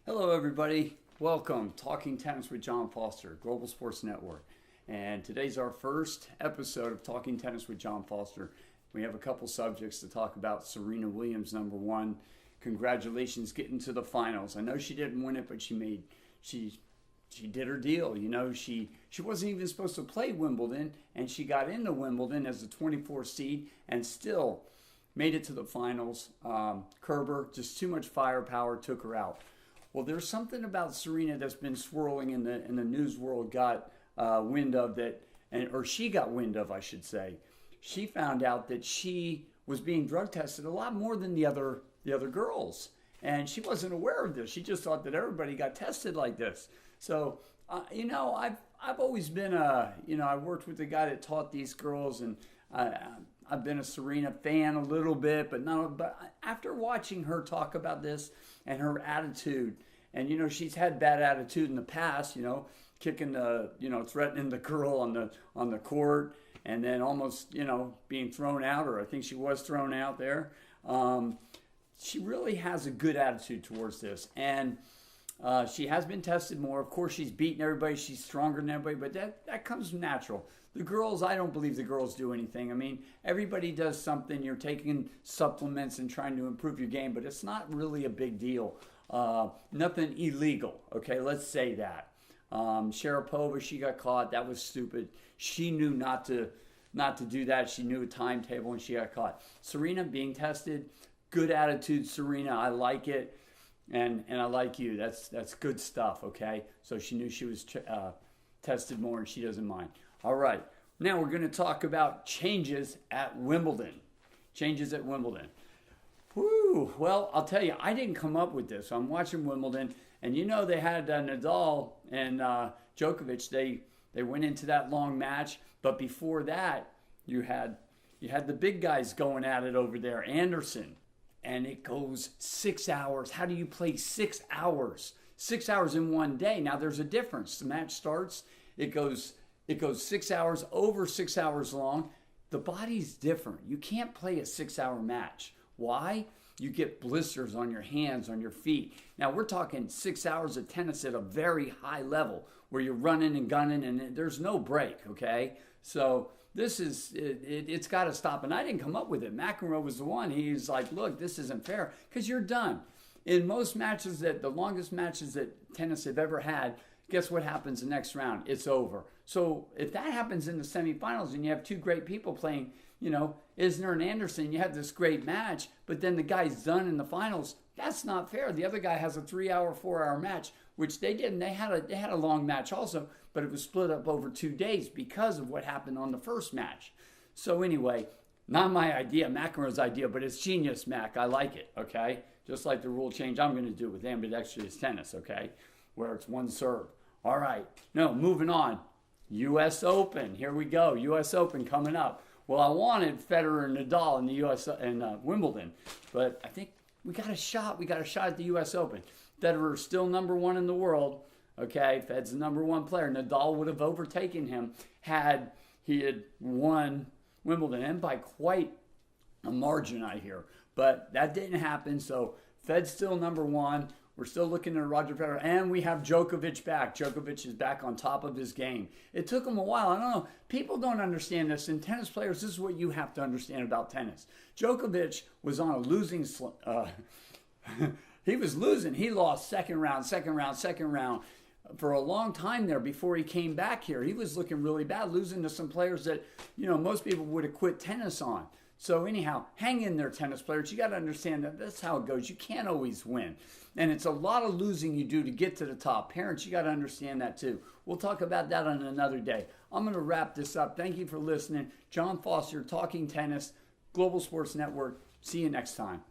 Hello, everybody. Welcome. Talking Tennis with John Foster, Global Sports Network. And today's our first episode of Talking Tennis with John Foster. We have a couple subjects to talk about. Serena Williams, number one. Congratulations getting to the finals. I know she didn't win it, but she did her deal. You know, she wasn't even supposed to play Wimbledon, and she got into Wimbledon as the 24th seed and still made it to the finals. Kerber, just too much firepower, took her out. Well, there's something about Serena that's been swirling in the news world. Got wind of that, or she got wind of, I should say. She found out that she was being drug tested a lot more than the other girls, and she wasn't aware of this. She just thought that everybody got tested like this. So, I've always been I worked with a guy that taught these girls, and I've been a Serena fan a little bit, but after watching her talk about this and her attitude, and she's had bad attitude in the past, kicking threatening the girl on the court, and then almost being thrown out, or I think she was thrown out there. She really has a good attitude towards this, and she has been tested more. Of course, she's beaten everybody. She's stronger than everybody, but that comes natural. The girls, I don't believe the girls do anything. I mean, everybody does something. You're taking supplements and trying to improve your game, but it's not really a big deal. Nothing illegal, okay? Let's say that. Sharapova, she got caught. That was stupid. She knew not to do that. She knew a timetable, and she got caught. Serena being tested, good attitude, Serena. I like it. And I like you. That's good stuff, okay? So she knew she was tested more, and she doesn't mind. All right. Now we're going to talk about changes at Wimbledon. Changes at Wimbledon. Whew. Well, I'll tell you, I didn't come up with this. I'm watching Wimbledon, and they had Nadal and Djokovic. They went into that long match, but before that, you had the big guys going at it over there. Anderson. And it goes 6 hours. How do you play 6 hours? 6 hours in one day. Now there's a difference. The match starts, it goes 6 hours, over 6 hours long. The body's different. You can't play a 6 hour match. Why? You get blisters on your hands, on your feet. Now we're talking 6 hours of tennis at a very high level where you're running and gunning and there's no break, okay? So it's got to stop. And I didn't come up with it. McEnroe was the one. He's like, look, this isn't fair because you're done. In most matches, the longest matches that tennis have ever had, guess what happens the next round? It's over. So if that happens in the semifinals and you have two great people playing, Isner and Anderson, you have this great match, but then the guy's done in the finals, that's not fair. The other guy has a 3 hour, 4 hour match, which they didn't. They had a long match also, but it was split up over 2 days because of what happened on the first match. So anyway, not my idea, McEnroe's idea, but it's genius, Mac. I like it, okay? Just like the rule change I'm going to do with ambidextrous tennis, okay? Where it's one serve. All right. No, moving on. U.S. Open. Here we go. U.S. Open coming up. Well, I wanted Federer and Nadal in the U.S. and Wimbledon, but I think we got a shot. We got a shot at the U.S. Open. Federer's still number one in the world. Okay, Fed's the number one player. Nadal would have overtaken him had he had won Wimbledon, and by quite a margin, I hear. But that didn't happen, so Fed's still number one. We're still looking at Roger Federer, and we have Djokovic back. Djokovic is back on top of his game. It took him a while. I don't know. People don't understand this. And tennis players, this is what you have to understand about tennis. Djokovic was on a losing he was losing. He lost second round for a long time there before he came back here. He was looking really bad, losing to some players that, most people would have quit tennis on. So anyhow, hang in there, tennis players. You got to understand that that's how it goes. You can't always win. And it's a lot of losing you do to get to the top. Parents, you got to understand that too. We'll talk about that on another day. I'm going to wrap this up. Thank you for listening. John Foster, Talking Tennis, Global Sports Network. See you next time.